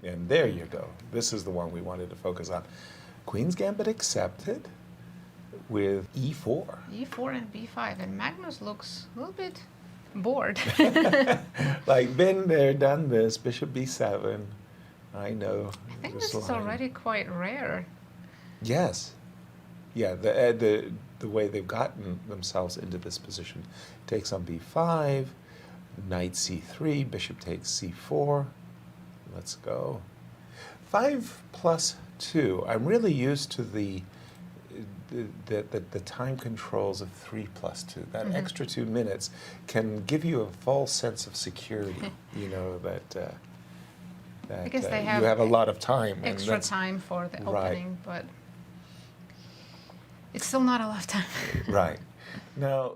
And there you go. This is the one we wanted to focus on. Queen's Gambit accepted with e4. e4 and b5, and Magnus looks a little bit bored. Like, been there, done this, bishop b7. I know. I think this is already quite rare. Yes. Yeah, the way they've gotten themselves into this position. Takes on b5, knight c3, bishop takes c4. Let's go. 5+2. I'm really used to the time controls of 3+2. That extra 2 minutes can give you a false sense of security. You know that because they have you have a lot of time. Extra time for the right. opening, but it's still not a lot of time. Right. Now,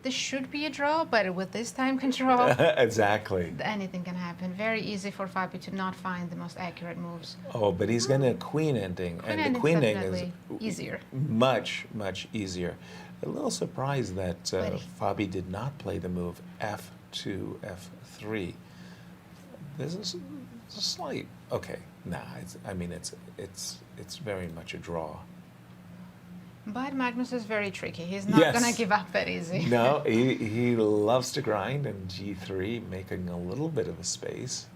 This should be a draw, but with this time control, exactly. anything can happen. Very easy for Fabi to not find the most accurate moves. Oh, but he's going to queen ending, and the queen ending is easier. Much easier. A little surprised that Fabi did not play the move f2, f3. This is a slight. Okay, nah. It's very much a draw. But Magnus is very tricky. He's not going to give up that easy. No, he loves to grind, and g3, making a little bit of a space.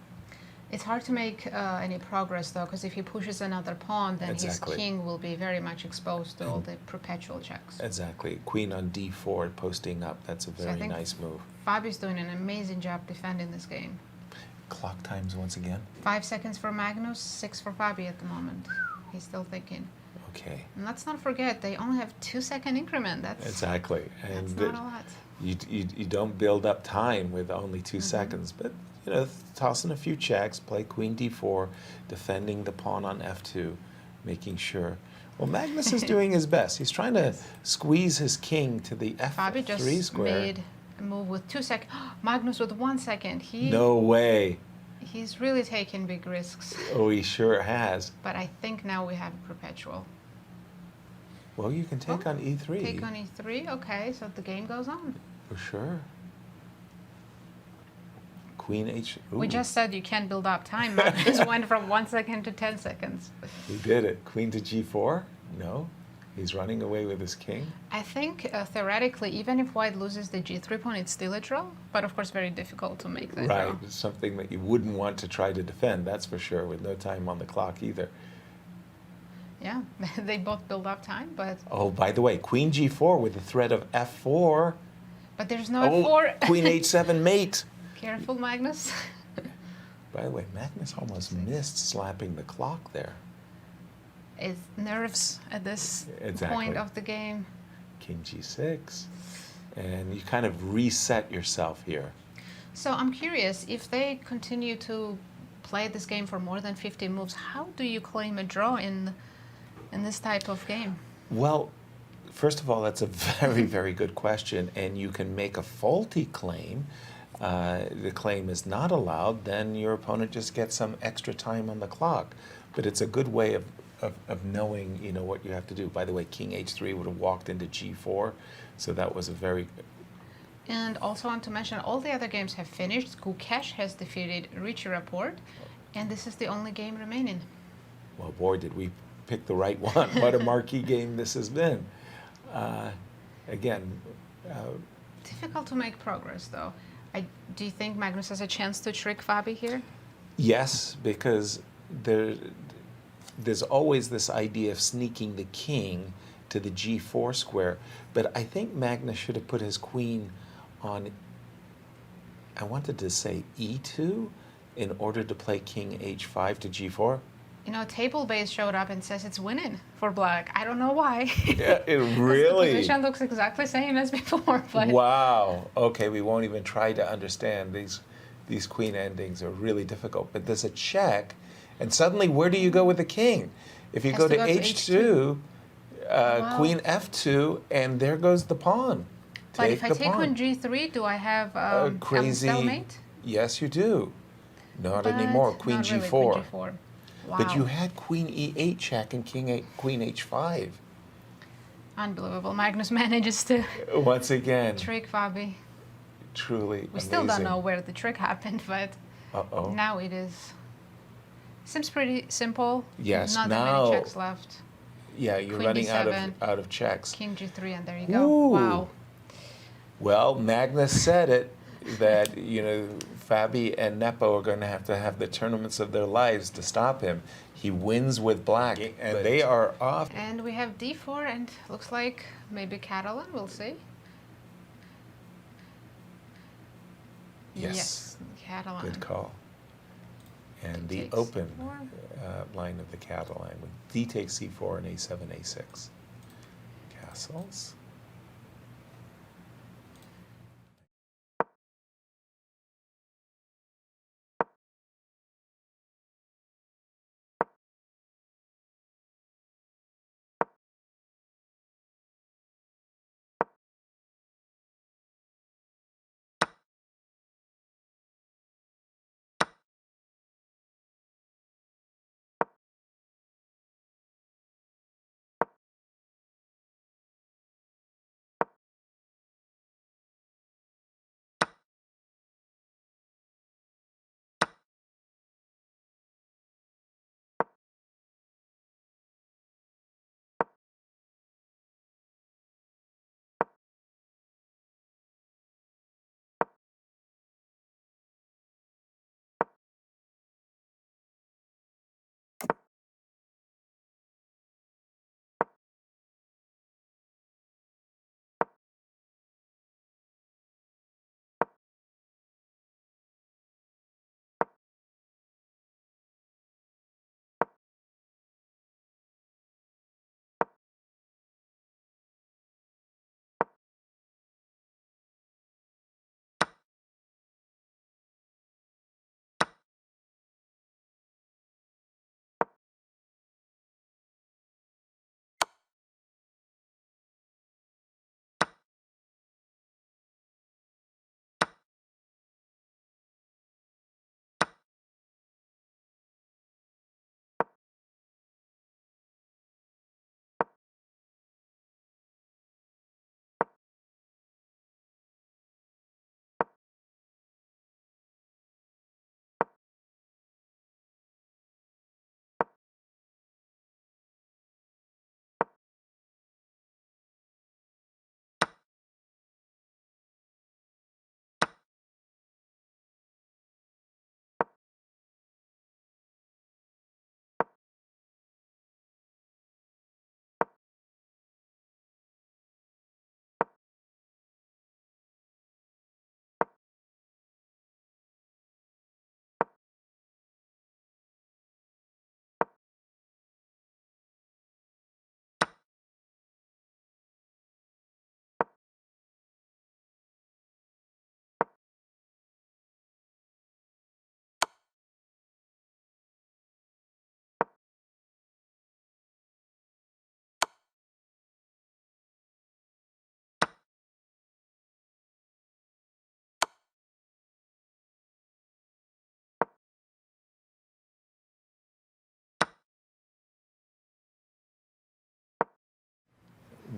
It's hard to make any progress, though, because if he pushes another pawn, then his king will be very much exposed to all the perpetual checks. Exactly. Queen on d4, posting up. That's a very nice move. Fabi's doing an amazing job defending this game. Clock times once again. 5 seconds for Magnus, 6 for Fabi at the moment. He's still thinking. Okay. And let's not forget, they only have 2-second increment. That's exactly. And that's not a lot. You don't build up time with only 2 seconds, but you know, tossing a few checks, play queen d4, defending the pawn on f2, making sure. Well, Magnus is doing his best. He's trying to squeeze his king to the Fabi f3 just square. made a move with 2 seconds. Magnus with 1 second. No way. He's really taking big risks. Oh, he sure has. But I think now we have perpetual. Well, you can take on e3. Take on e3, okay, so the game goes on. For sure. Queen h. Ooh. We just said you can't build up time. Magnus went from 1 second to 10 seconds. He did it. Queen to g4? No. He's running away with his king. I think theoretically, even if white loses the g3 pawn, it's still a draw. But of course, very difficult to make that draw. Right. Something that you wouldn't want to try to defend, that's for sure, with no time on the clock either. Yeah, they both build up time, but... Oh, by the way, queen g4 with the threat of f4. But there's no f4. Queen h7 mate. Careful, Magnus. By the way, Magnus almost missed slapping the clock there. It's nerves at this point of the game. King g6. And you kind of reset yourself here. So I'm curious, if they continue to play this game for more than 50 moves, how do you claim a draw in this type of game? Well, first of all, that's a very, very good question. And you can make a faulty claim. The claim is not allowed, then your opponent just gets some extra time on the clock. But it's a good way of knowing, you know, what you have to do. By the way, king h3 would have walked into g4, so that was a very... And also I want to mention, all the other games have finished. Gukesh has defeated Richie Rapport, and this is the only game remaining. Well, boy, did we pick the right one. What a marquee game this has been. Again... difficult to make progress, though. Do you think Magnus has a chance to trick Fabi here? Yes, because there's always this idea of sneaking the king to the g4 square, but I think Magnus should have put his queen on, I wanted to say e2, in order to play king h5 to g4. You know, Table Base showed up and says it's winning for black. I don't know why. Yeah, it really... The position looks exactly the same as before. But wow. Okay, we won't even try to understand. These queen endings are really difficult. But there's a check, and suddenly where do you go with the king? If you go to h2, wow. Queen f2, and there goes the pawn. But if I take on g3, do I have crazy stalemate? Yes, you do. Not anymore. Queen not g4. Really, queen g4. Wow. But you had queen e8 check and queen h5. Unbelievable. Magnus manages to once again trick Fabi. Truly We amazing. still don't know where the trick happened, but now it is. Seems pretty simple. Yes. Not now, that many checks left. Yeah, you're Queen running d7, out of checks. King g3, and there you go. Ooh. Wow. Well, Magnus said it, that, you know, Fabi and Nepo are going to have the tournaments of their lives to stop him. He wins with black, and they are off. And we have d4, and looks like maybe Catalan, we'll see. Yes. Catalan. Good call. And the open line of the Catalan with d takes c4 and a7, a6. Castles.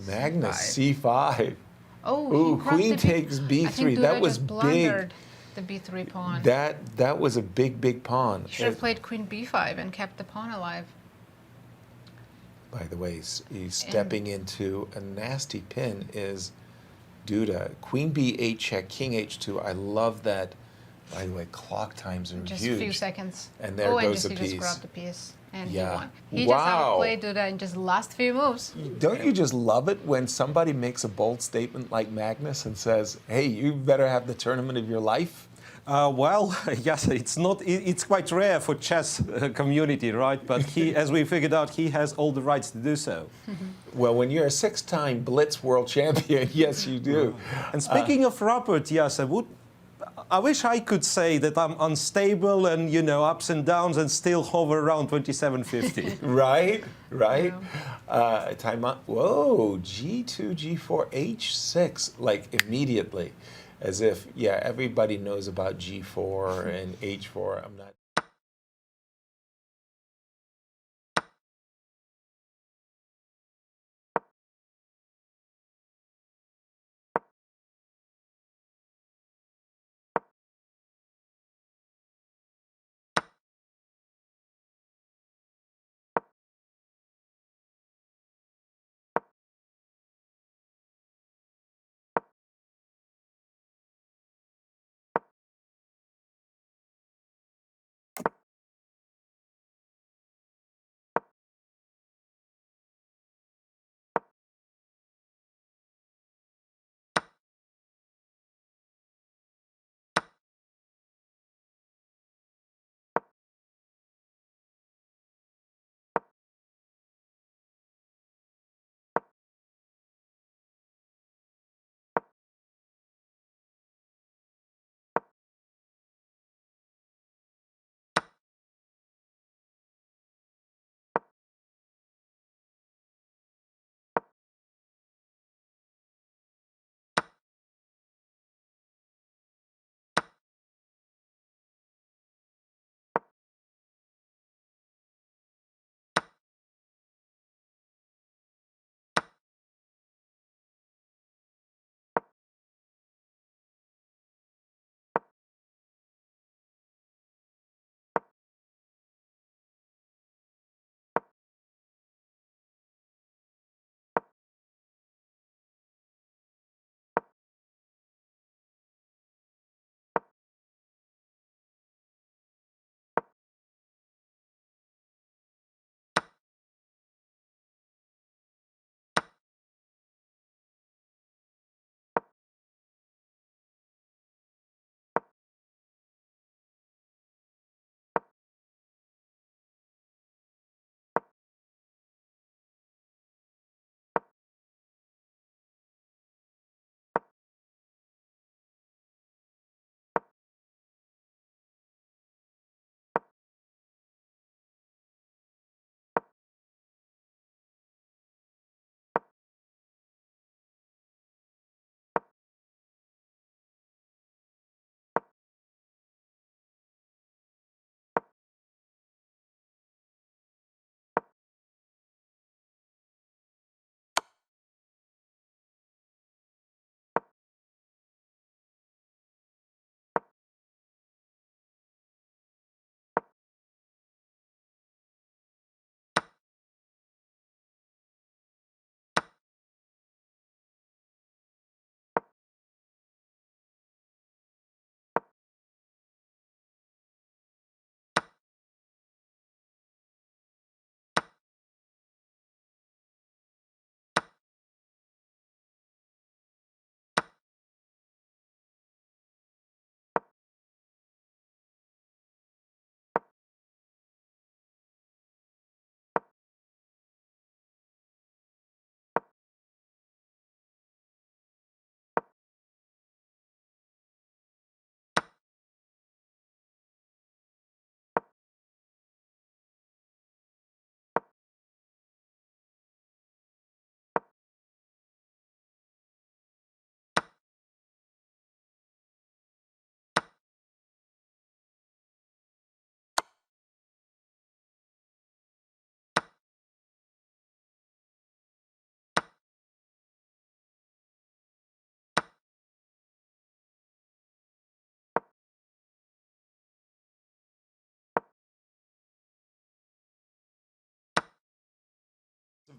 Magnus C5. c5. Oh, Ooh, he grabbed queen the takes I think b3. Duda That was just big. blundered the b3 pawn. That was a big pawn. He should have played queen b5 and kept the pawn alive. By the way, he's stepping into a nasty pin is Duda. Queen b8 check, king h2. I love that. By the way, clock times are Just huge. a few seconds. And there goes the he piece. just grabbed the piece. And Yeah. he won. He Wow. just outplayed Duda in just the last few moves. Don't you just love it when somebody makes a bold statement like Magnus and says, hey, you better have the tournament of your life? Well, yes, it's quite rare for chess community, right? But he, as we figured out, he has all the rights to do so. Well, when you're a 6-time Blitz world champion, yes, you do. And speaking of Rupert, yes, I wish I could say that I'm unstable and, you know, ups and downs and still hover around 2750. Right. Yeah. Time out. Whoa, G2, G4, H6, like immediately. As if, yeah, everybody knows about G4 and H4. I'm not.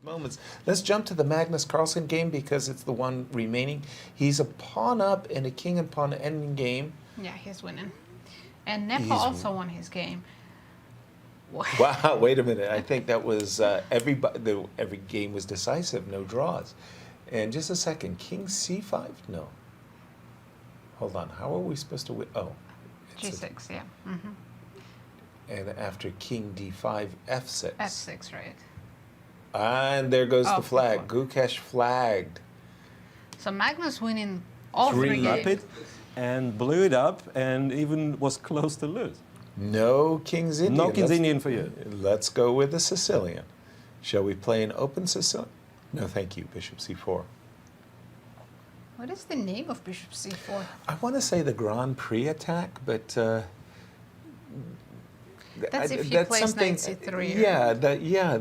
moments. Let's jump to the Magnus Carlsen game because it's the one remaining. He's a pawn up and a king and pawn ending game. Yeah, he's winning. And Nepo also won his game. Wow, wait a minute. I think that was every game was decisive, no draws. And just a second, king c5? No. Hold on. How are we supposed to win? Oh. G6, yeah. Mm-hmm. And after king d5, f6. F6, right. And there goes the flag. Gukesh flagged. So Magnus winning all three games. Rapid and blew it up and even was close to lose. No King's Indian. No King's Indian for you. Let's go with the Sicilian. Shall we play an open Sicilian? No, thank you. Bishop c4. What is the name of Bishop c4? I want to say the Grand Prix attack, but that's if he plays knight c3. Yeah,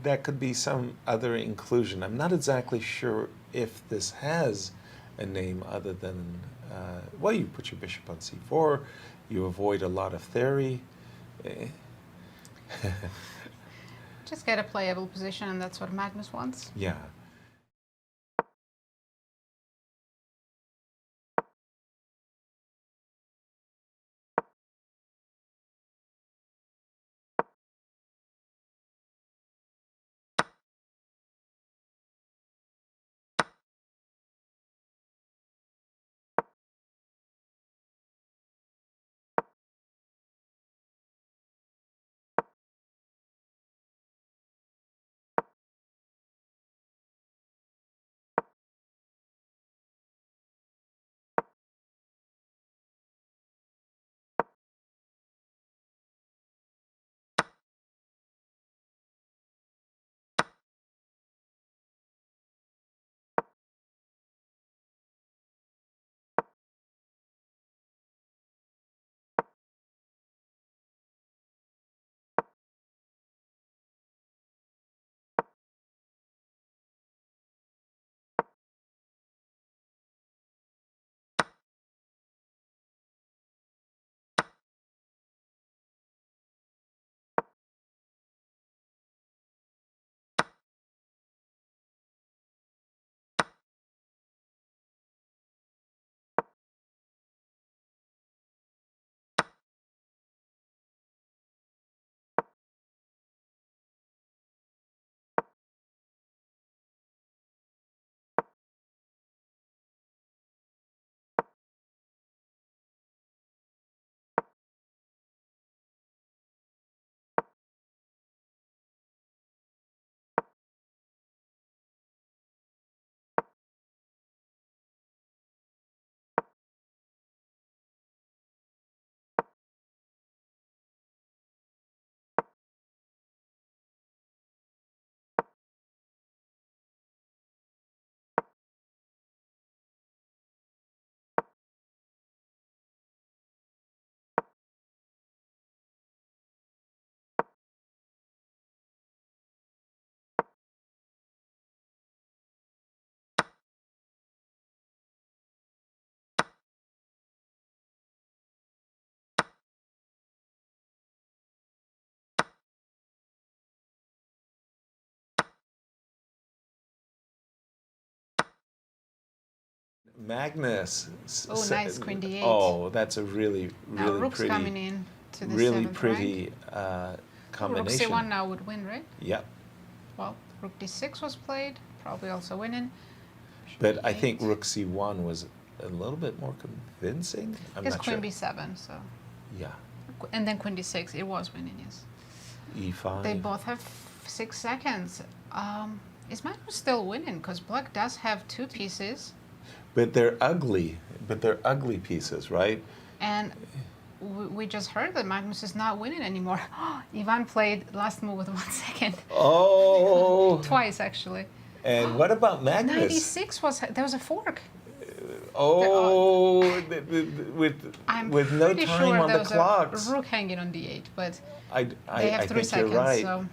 that could be some other inclusion. I'm not exactly sure if this has a name other than well, you put your bishop on c4. You avoid a lot of theory. Just get a playable position, and that's what Magnus wants. Yeah. Magnus. Oh, nice, queen d8. Oh, that's a really now rook's pretty, coming in to the really seventh pretty rank. combination. Rook c1 now would win, right? Yep. Well, rook d6 was played, probably also winning. But I think rook c1 was a little bit more convincing. I'm It's not queen sure. b7, so. Yeah. And then queen d6, it was winning, yes. e5. They both have 6 seconds. Is Magnus still winning? Because black does have 2 pieces. But they're ugly. But they're ugly pieces, right? And we just heard that Magnus is not winning anymore. Ivan played last move with 1 second. Oh. Twice, actually. And what about Magnus? 96 was, there was a fork. Oh, with no pretty time sure on there the was clocks. a rook hanging on d8, but I they have 3 think seconds, you're right. so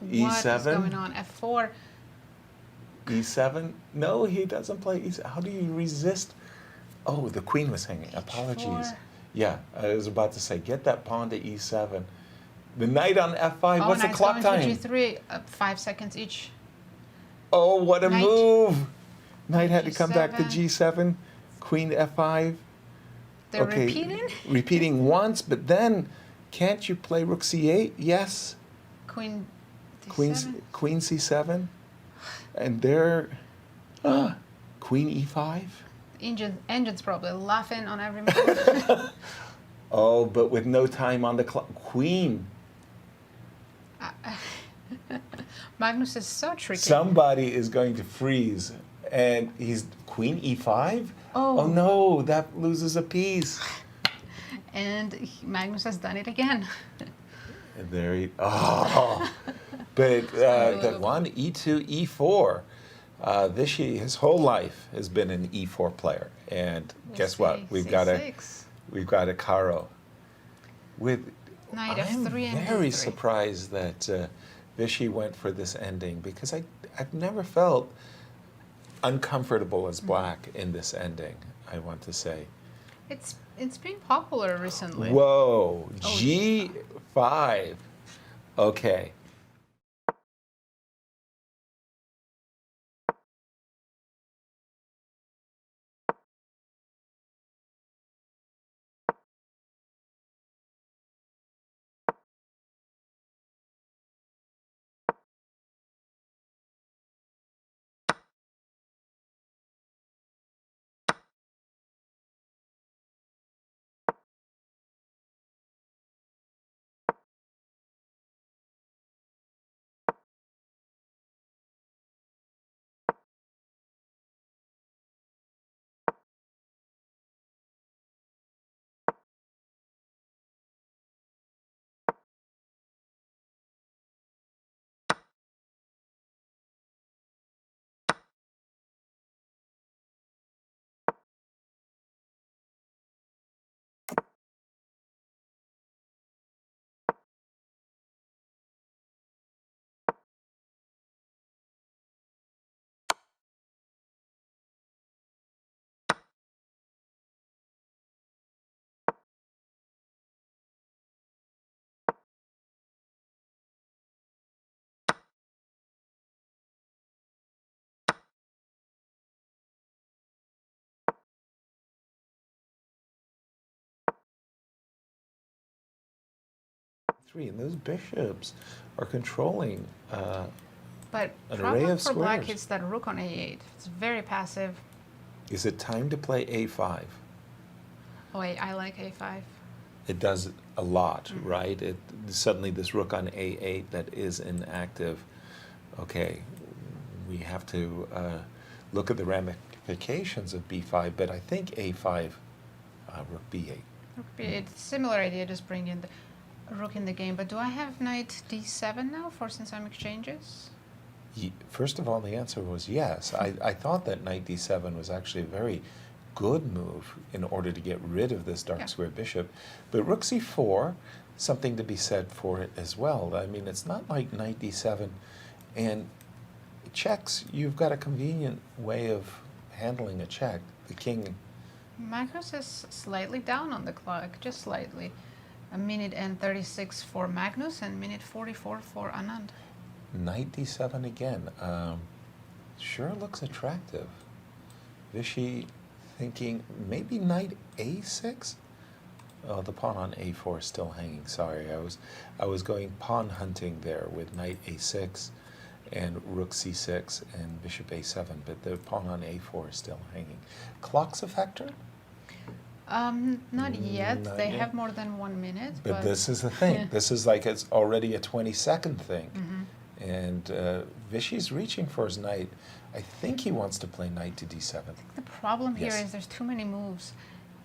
E7? what is going on? F4. E7? No, he doesn't play E7. How do you resist? Oh, the queen was hanging. Apologies. H4. Yeah, I was about to say, get that pawn to E7. The knight on f5. Oh, What's the knight's clock going time? to g3, 5 seconds each. Oh, what a Knight. move! Knight had to come back to G7. g7. Queen f5. They're repeating? Repeating once, but then can't you play rook c8? Yes. Queen Queen, d7. queen c7. And there, queen e5. Engine's probably laughing on every move. Oh, but with no time on the clock. Queen. Magnus is so tricky. Somebody is going to freeze. And he's queen e5? Oh. Oh no, that loses a piece. And Magnus has done it again. And there he, oh. But that one, e2, e4. Vishy, his whole life has been an e4 player. And guess what? We've got a Caro. With Knight I'm f3 and very d3. surprised that Vishy went for this ending because I've never felt uncomfortable as black in this ending, I want to say. It's been popular recently. Whoa, Oh, G5. Okay. And those bishops are controlling But an array problem of for black squares. is that rook on a8. It's very passive. Is it time to play a5? Oh wait, I like a5. It does a lot, right? Suddenly this rook on a8 that is inactive. Okay, we have to look at the ramifications of b5, but I think a5, rook b8. Rook b8, similar idea, just bring in the rook in the game. But do I have knight d7 now, forcing some exchanges? First of all, the answer was yes. I thought that knight d7 was actually a very good move in order to get rid of this dark square bishop. But rook c4, something to be said for it as well. I mean, it's not like knight d7 and checks. You've got a convenient way of handling a check. The king. Magnus is slightly down on the clock, just slightly. A minute and 36 for Magnus and minute 44 for Anand. Knight d7 again. Sure looks attractive. Vishy thinking maybe knight a6? Oh, the pawn on a4 is still hanging. Sorry, I was going pawn hunting there with knight a6 and rook c6 and bishop a7, but the pawn on a4 is still hanging. Clock's a factor? Not yet. Not They yet. have more than 1 minute. But this is the thing. This is like it's already a 20-second thing. And Vishy's reaching for his knight. I think he wants to play knight to d7. The problem here Yes. is there's too many moves,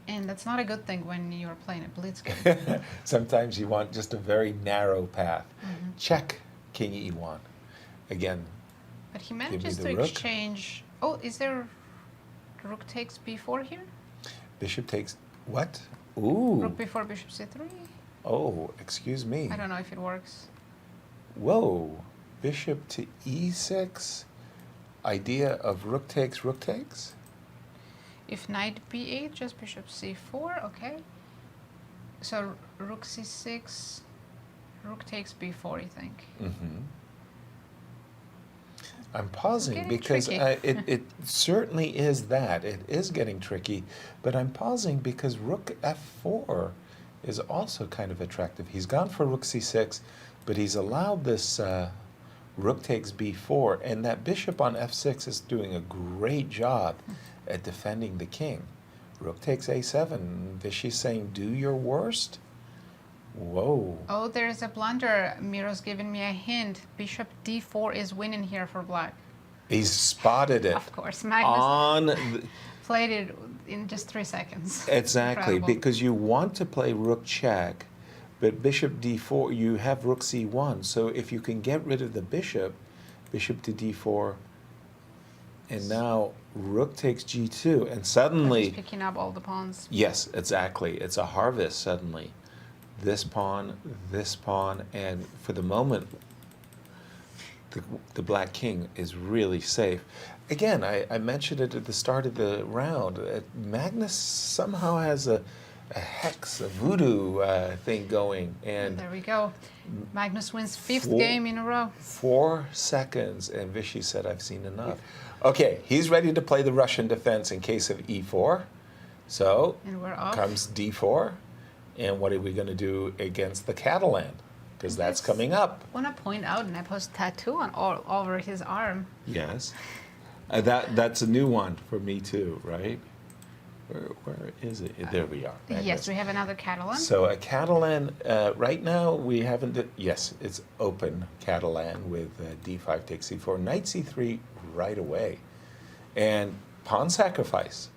and that's not a good thing when you're playing a blitz game. Sometimes you want just a very narrow path. Check king e1. Again, But he manages the to rook. exchange. Oh, is there rook takes b4 here? bishop takes what? Ooh. Rook b4, bishop c3? Oh, excuse me. I don't know if it works. Whoa. Bishop to e6. Idea of rook takes, rook takes? If knight b8, just bishop c4, okay. So rook c6, Rook takes b4, you think? I'm pausing getting because tricky. it certainly is that. It is getting tricky, but I'm pausing because rook f4 is also kind of attractive. He's gone for rook c6, but he's allowed this rook takes b4, and that bishop on f6 is doing a great job at defending the king. Rook takes a7. Vishy's saying, do your worst. Whoa. Oh, there's a blunder. Miro's giving me a hint. Bishop d4 is winning here for black. He's spotted it. Of course, Magnus On played it in just 3 seconds. exactly, Incredible. because you want to play rook check, but bishop d4, you have rook c1. So if you can get rid of the bishop, bishop to d4, and now rook takes g2, and suddenly, Just picking up all the pawns. yes, exactly, it's a harvest suddenly. This pawn, and for the moment, the black king is really safe. Again, I mentioned it at the start of the round. Magnus somehow has a hex, a voodoo thing going, and There we go. Magnus wins 5th Four- game in a row. 4 seconds, and Vishy said, I've seen enough. Okay, he's ready to play the Russian defense in case of e4. So, And we're off. comes d4, and what are we going to do against the Catalan? Because that's Yes. coming up. I want to point out Nepo's tattoo on all over his arm. Yes. That's a new one for me too, right? Where is it? There we are. Yes, Magnus. we have another Catalan. So a Catalan, right now we haven't, yes, it's open Catalan with d5 takes c4, knight c3 right away. And pawn sacrifice.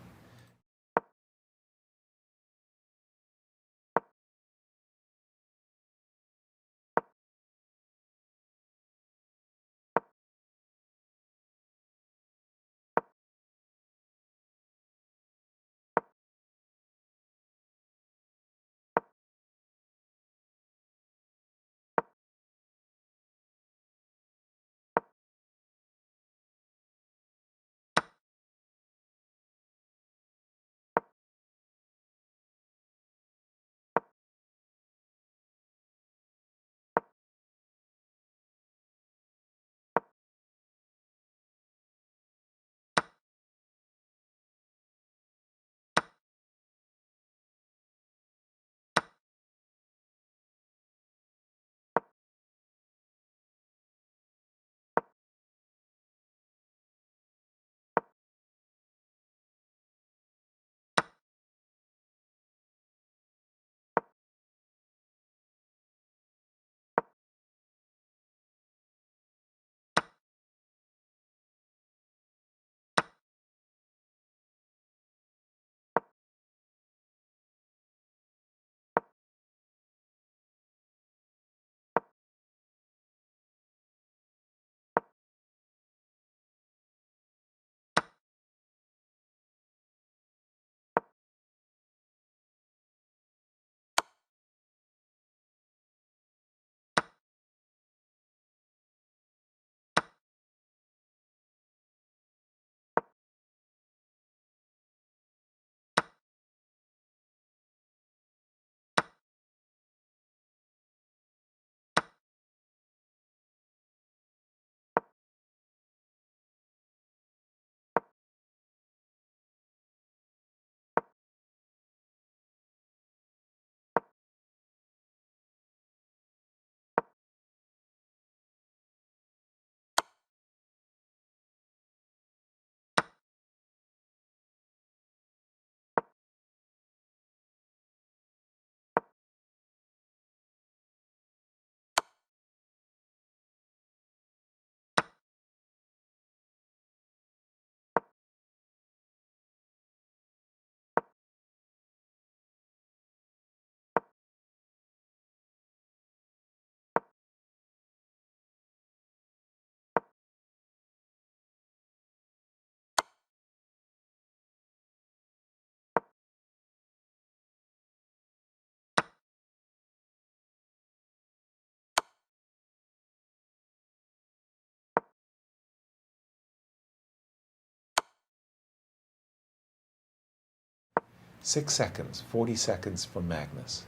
(6 seconds, 40 seconds for Magnus.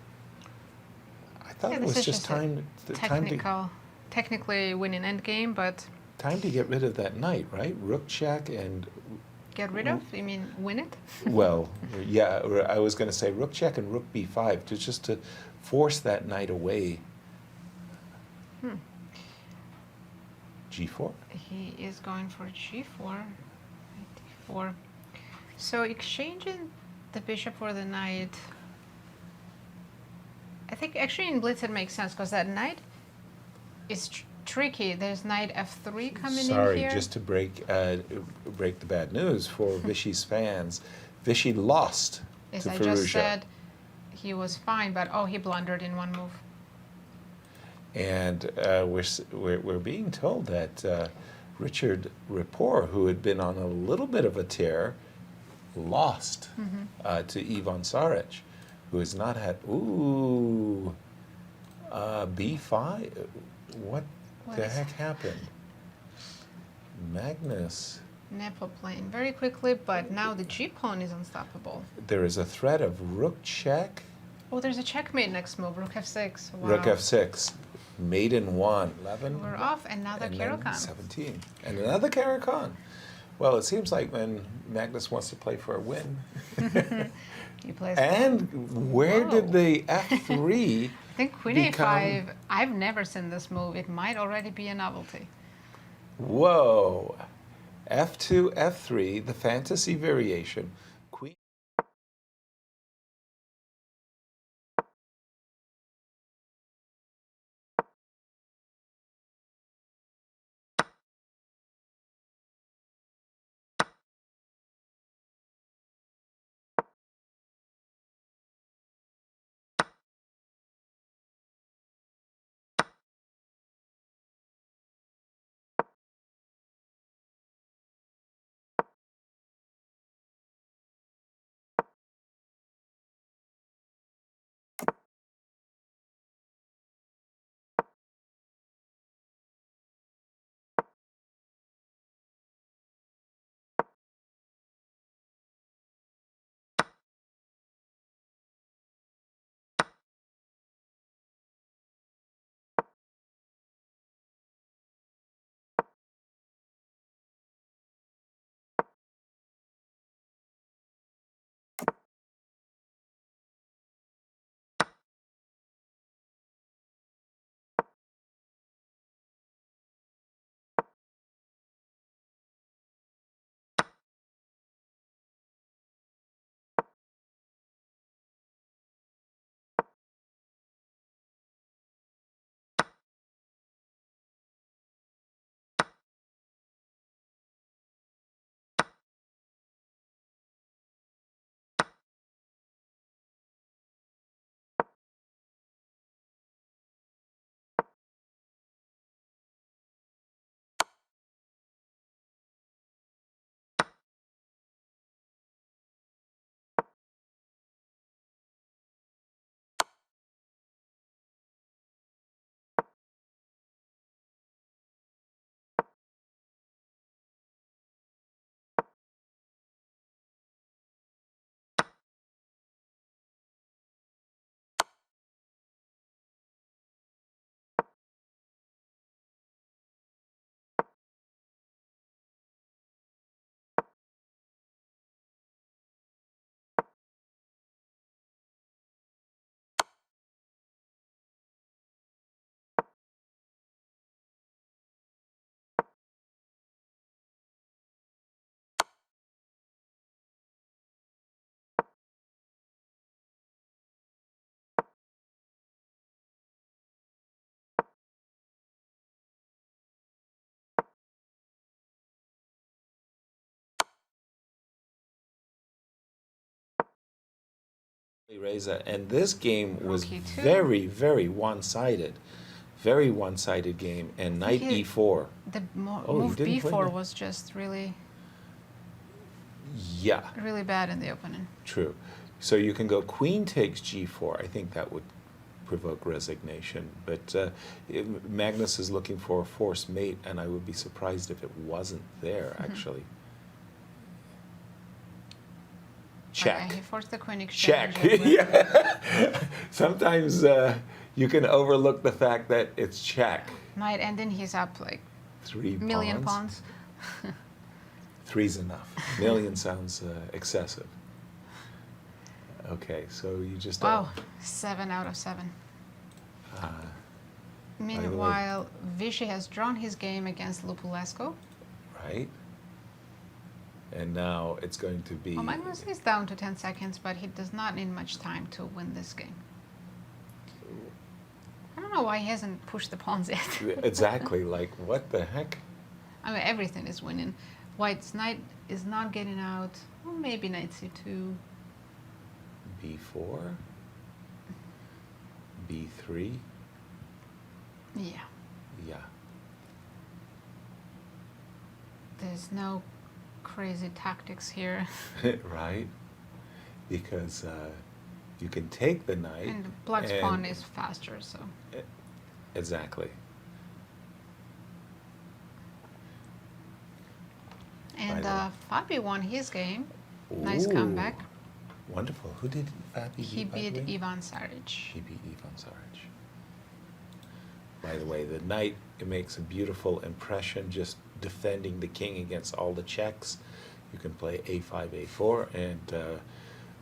I thought Yeah, it this was is just a technically winning endgame, but time to get rid of that knight, right? Rook check and, get rid of? You mean win it? well, yeah, I was going to say rook check and rook b5 to force that knight away. G4. He is going for G4, D4. So exchanging the bishop for the knight. I think actually in Blitz it makes sense because that knight is tricky. There's knight F3 coming in here. Sorry, just to break the bad news for Vishy's fans. Vishy lost As to I Firouzja. just said, he was fine, but oh, he blundered in one move. And we're being told that Richard Rapport, who had been on a little bit of a tear, lost to Ivan Saric, who has not had B5. What the heck happened? Magnus. Nepo playing very quickly, but now the G pawn is unstoppable. There is a threat of rook check. Oh, there's a checkmate next move, rook F6. Wow. Rook F6. Mate in 1. 11. We're off, another and Carol then Khan. 17. And another Carol Khan. Well, it seems like when Magnus wants to play for a win. He plays. And where did the F3 I think Queen become... A5, I've never seen this move. It might already be a novelty. Whoa. F2, F3, the fantasy variation. Queen. Reza, and this game was very, very one-sided. Very one-sided game, and knight e4. The move b4 was just really, really bad in the opening. True. So you can go queen takes g4. I think that would provoke resignation. But Magnus is looking for a forced mate, and I would be surprised if it wasn't there, actually. Check. Okay, he forced the queen exchange. Check. Yeah. Sometimes You can overlook the fact that it's check. Knight, and then he's up like 3 million pawns. pawns. 3's enough. Million sounds excessive. Okay, so you just... Wow, 7 out of 7. Meanwhile, Vichy has drawn his game against Lupulescu. Right. And now it's going to be... Well, Magnus is down to 10 seconds, but he does not need much time to win this game. I don't know why he hasn't pushed the pawns yet. Exactly, like what the heck? I mean, everything is winning. White's knight is not getting out. Well, maybe knight c2. B4. B3. Yeah. Yeah. There's no crazy tactics here. Right? Because you can take the knight. And Black's pawn is faster, so. Exactly. And Fabi won his game. Ooh, Nice comeback. Wonderful. Who did Fabi He beat, by the beat way? Ivan Saric. He beat Ivan Saric. By the way, the knight, it makes a beautiful impression just defending the king against all the checks. You can play a5, a4, and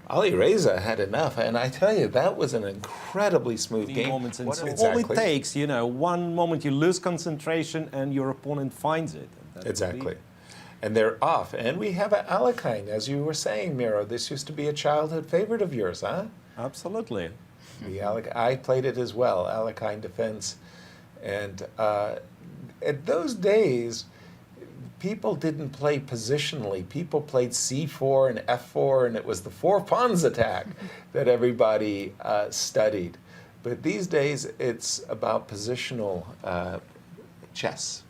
Ali Reza had enough. And I tell you, that was an incredibly smooth game. Moments and so Exactly. all it takes, you know, one moment you lose concentration and your opponent finds it. And that Exactly. would And they're off. And we have an Alekhine, as you were saying, Miro. This used to be a childhood favorite of yours, huh? be- Absolutely. I played it as well, Alekhine Defense. And at those days, people didn't play positionally. People played c4 and f4, and it was the 4 pawns attack that everybody studied. But these days, it's about positional chess.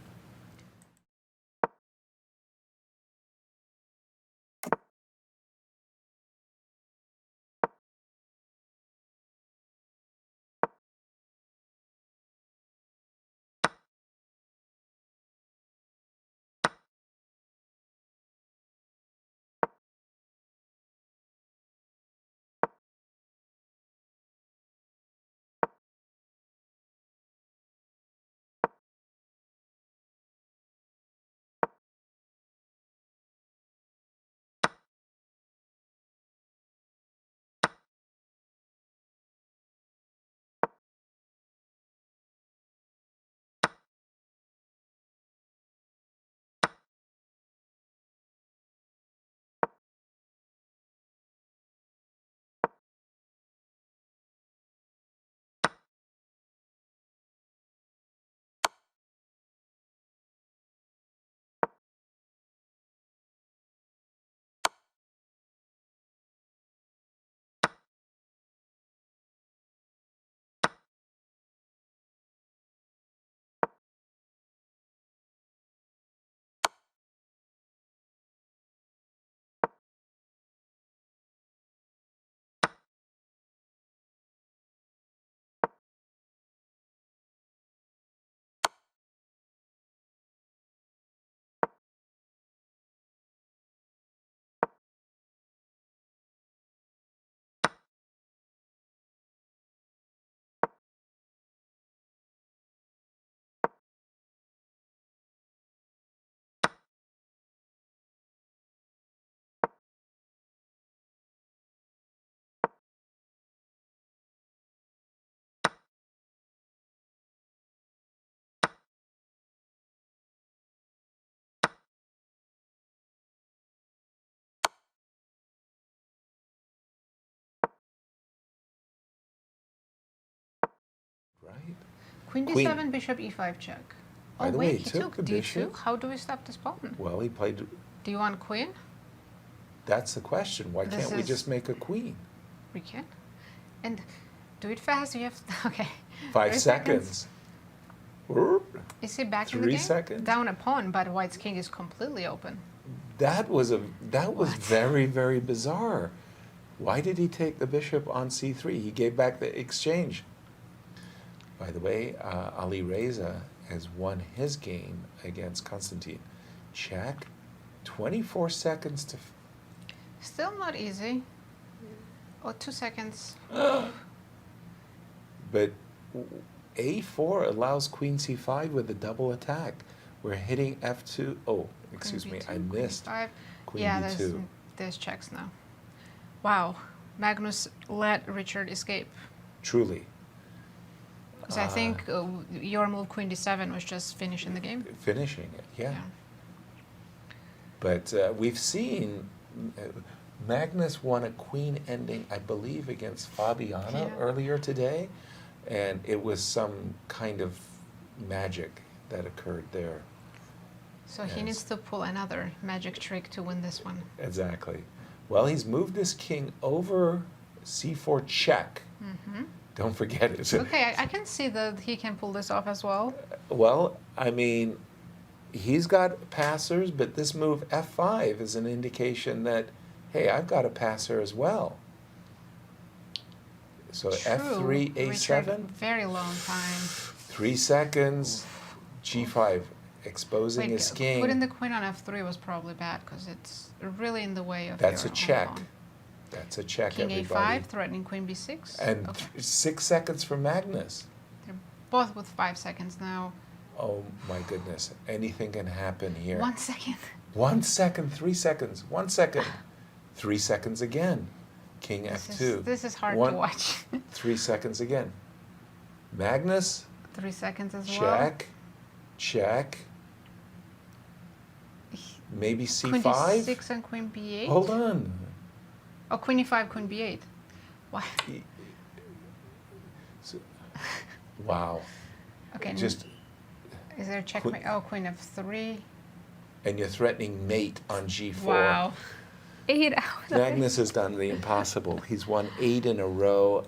Right? Queen d7, bishop e5 check. By Oh the wait, way, he took took the d2? bishop. How do we stop this pawn? Well, he played... Do you want queen? That's the question. Why This can't we is- just make a queen? We can. And do it fast, you have... Okay. 5 3 seconds. Whoop. Is he back in the 3 game? seconds. Down a pawn, but White's king is completely open. That was What? very, very bizarre. Why did he take the bishop on c3? He gave back the exchange. By the way, Ali Reza has won his game against Konstantin. Check. 24 seconds to... Still not easy. Oh, 2 seconds. But A4 allows queen c5 with a double attack. We're hitting f2. Oh, excuse me, B2, I missed queen B5. queen Yeah, b2. there's checks now. Wow, Magnus let Richard escape. Truly. Because I think your move queen d7 was just finishing the game. Finishing it, yeah. Yeah. But we've seen Magnus won a queen ending, I believe, against Fabiana earlier today, and it was some kind of magic that occurred there. So he needs to pull another magic trick to win this one. Exactly. Well, he's moved his king over c4 check. Mm-hmm. Don't forget it. Okay, I can see that he can pull this off as well. Well, I mean, he's got passers, but this move f5 is an indication that, hey, I've got a passer as well. So True. f3, a7. Richard, very long time. 3 seconds. g5, exposing his king. Putting the queen on f3 was probably bad because it's really in the way of That's your a check. pawn. That's a check, King everybody. a5, threatening queen b6. And Okay. 6 seconds for Magnus. They're both with 5 seconds now. Oh my goodness. Anything can happen here. 1 second. 1 second, 3 seconds, 1 second. 3 seconds again. King f2. This is hard to watch. 3 seconds again. Magnus, 3 seconds as well. check, check. Maybe Queen c5? d6 and queen b8. Hold on. Oh, queen e5, queen b8. Why? So- Wow. Okay. Just, Is there a checkmate? Oh, queen f3. and you're threatening mate on g4. Wow. 8 out of Magnus has done the impossible. He's won 8 in a row.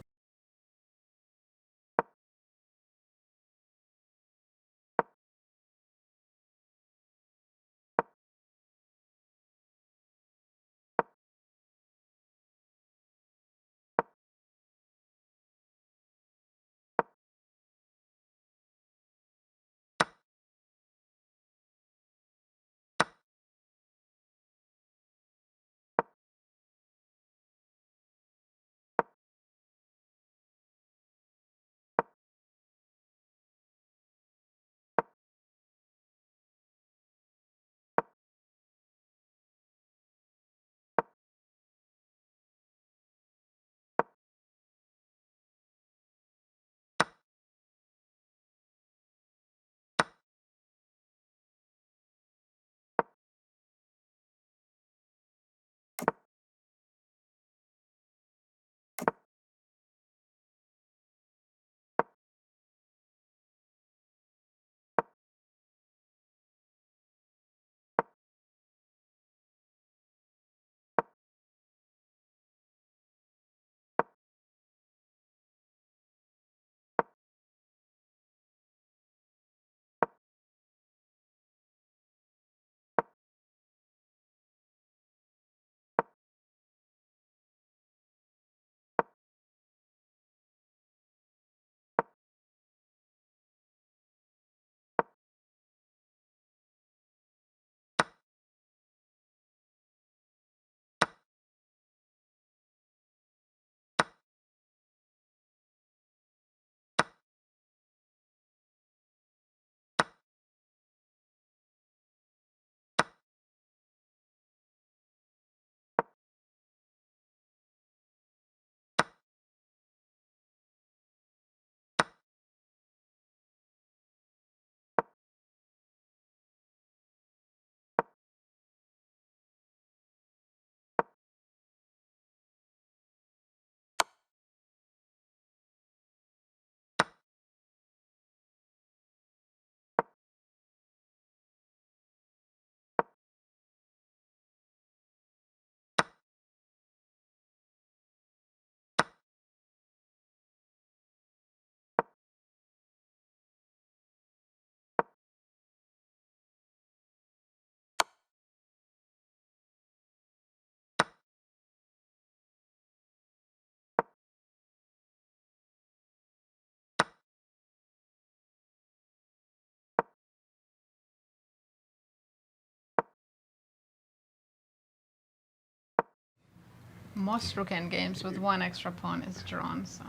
Most rook end games with 1 extra pawn is drawn, so.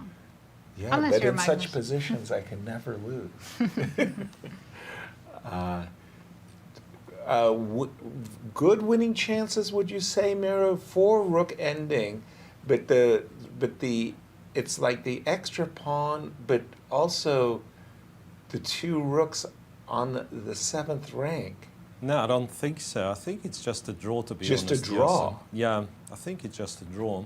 Yeah, Unless but you're in such Magnus. positions, I can never lose. Good winning chances, would you say, Miro, for rook ending, but it's like the extra pawn, but also the two rooks on the 7th rank. No, I don't think so. I think it's just a draw, to be Just honest. a draw? Yes. Yeah, I think it's just a draw.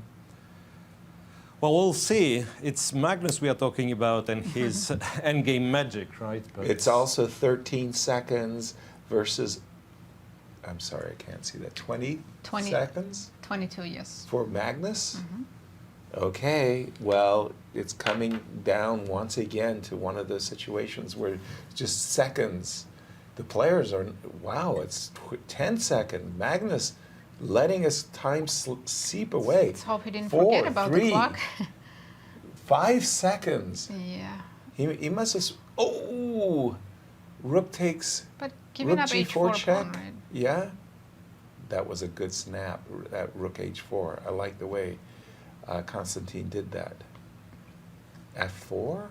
Well, we'll see. It's Magnus we are talking about and his endgame magic, right? But It's also 13 seconds versus, I'm sorry, I can't see that, 20 seconds 22, yes. for Magnus? Okay, well, it's coming down once again to one of those situations where just seconds. The players are, wow, it's 10 seconds. Magnus letting his time seep away. Let's hope he didn't 4, forget about 3, the clock. 5 seconds. Yeah. He must have, oh, rook takes, But giving rook up G4 h4 check. pawn, right? Yeah, that was a good snap, that rook h4. I like the way Konstantin did that. F4?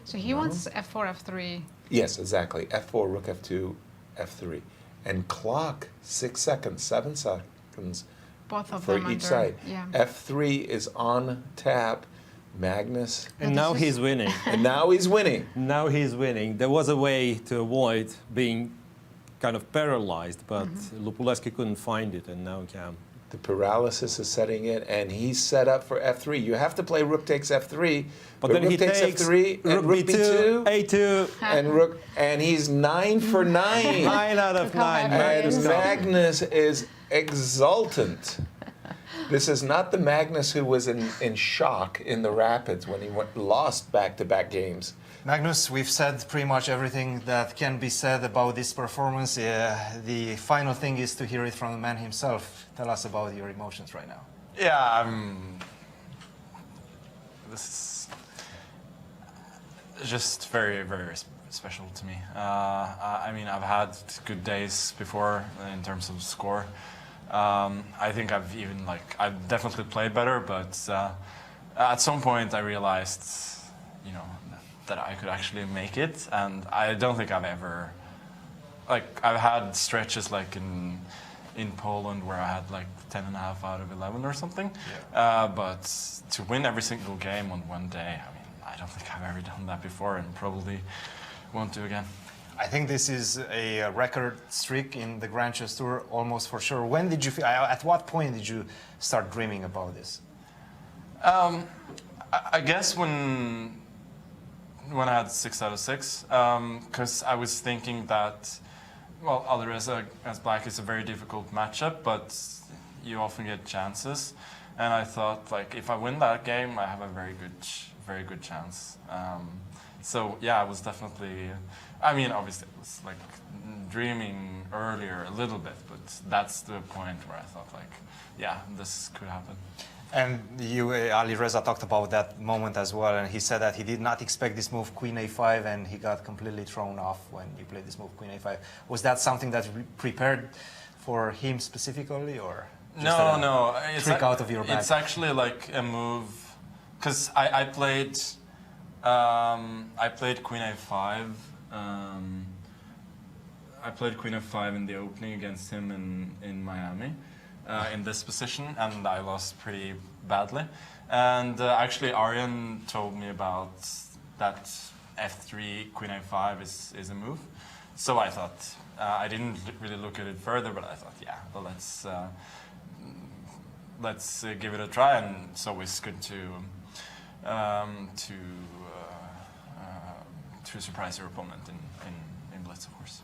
So he wants f4, f3. Yes, exactly. F4, rook F2, F3. And clock 6 seconds, 7 seconds Both of for them each under, side. yeah. F3 is on tap. Magnus. And now he's winning. And now he's winning. Now he's winning. There was a way to avoid being kind of paralyzed, but Lupulescu couldn't find it, and now he can. The paralysis is setting in, and he's set up for F3. You have to play rook takes F3, But then rook he takes takes F3, and rook B2, A2, and he's 9 for 9. 9 out of 9. And Magnus Carlsen. Magnus is exultant. This is not the Magnus who was in shock in the Rapids when he lost back-to-back games. Magnus, we've said pretty much everything that can be said about this performance. The final thing is to hear it from the man himself. Tell us about your emotions right now. Yeah, this is just very, very special to me. I mean, I've had good days before in terms of score. I think I've definitely played better, but at some point I realized, you know, that I could actually make it, and I don't think I've ever, I've had stretches like in Poland where I had like 10.5 out of 11 or something, but to win every single game on one day, I mean, I don't think I've ever done that before, and probably won't do again. I think this is a record streak in the Grand Chess Tour, almost for sure. When did you at what point did you start dreaming about this? I guess when I had 6 out of 6, because I was thinking that, well, Alireza as black is a very difficult matchup, but you often get chances, and I thought, like, if I win that game, I have a very good chance. So yeah, I was definitely, I mean, obviously it was like dreaming earlier a little bit, but that's the point where I thought, like, yeah, this could happen. And you, Alireza, talked about that moment as well, and he said that he did not expect this move, Queen A5, and he got completely thrown off when you played this move, Queen A5. Was that something that prepared for him specifically, or just no, it's trick out of your bag? It's actually like a move, because I played Queen A5. I played Queen F5 in the opening against him in Miami. In this position, and I lost pretty badly. And actually, Arjen told me about that F3 Queen A5 is a move. So I thought I didn't really look at it further, but I thought, yeah, well, let's give it a try. And it's always good to surprise your opponent in Blitz, of course.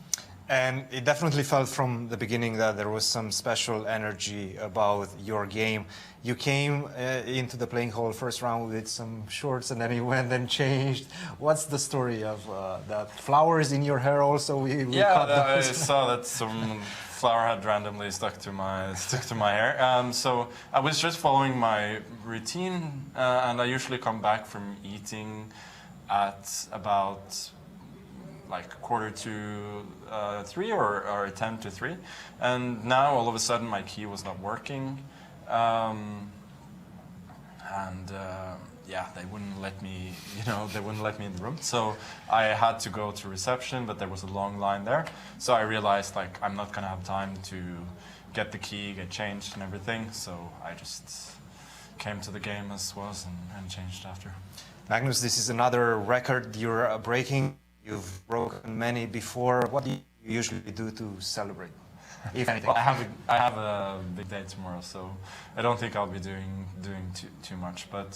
And it definitely felt from the beginning that there was some special energy about your game. You came into the playing hall first round with some shorts, and then you went and changed. What's the story of that? Flowers in your hair also? I saw that some flower had randomly stuck to my hair. So I was just following my routine, and I usually come back from eating at about like 2:45 or 2:50, and now all of a sudden my key was not working, and yeah, they wouldn't let me, they wouldn't let me in the room. So I had to go to reception, but there was a long line there. So I realized like I'm not gonna have time to get the key, get changed and everything. So I just came to the game as was and changed after. Magnus, this is another record you're breaking. You've broken many before. What do you usually do to celebrate, if anything? Well, I have a big day tomorrow, so I don't think I'll be doing too much. But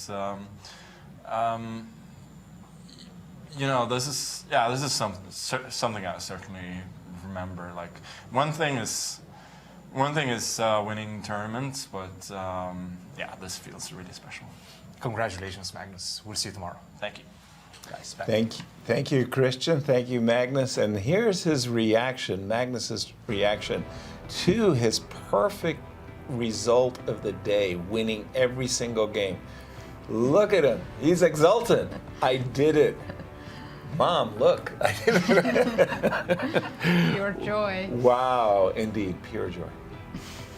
this is something I certainly remember. Like one thing is winning tournaments, but yeah, this feels really special. Congratulations, Magnus. We'll see you tomorrow. Thank you. Guys, back. Thank you, Christian. Thank you, Magnus. And here's his reaction, Magnus's reaction to his perfect result of the day, winning every single game. Look at him. He's exultant. I did it. Mom, look. I did it. Pure joy. Wow, indeed, pure joy.